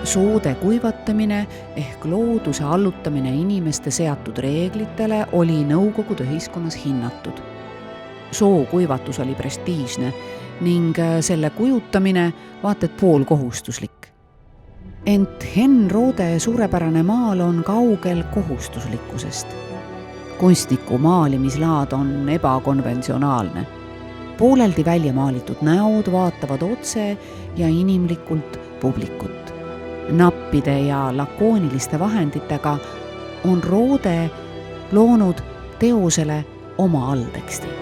Soode kuivatamine ehk looduse allutamine inimeste seatud reeglitele oli nõukogude ühiskonnas hinnatud. Sookuivatus oli prestiižne ning selle kujutamine vaat et poolkohustuslik. Ent Henn Roode suurepärane maal on kaugel kohustuslikkusest. Kunstniku maalimislaad on ebakonventsionaalne. Pooleldi välja maalitud näod vaatavad otse ja inimlikult publikut. Nappide ja lakooniliste vahenditega on Roode loonud teosele oma allteksti.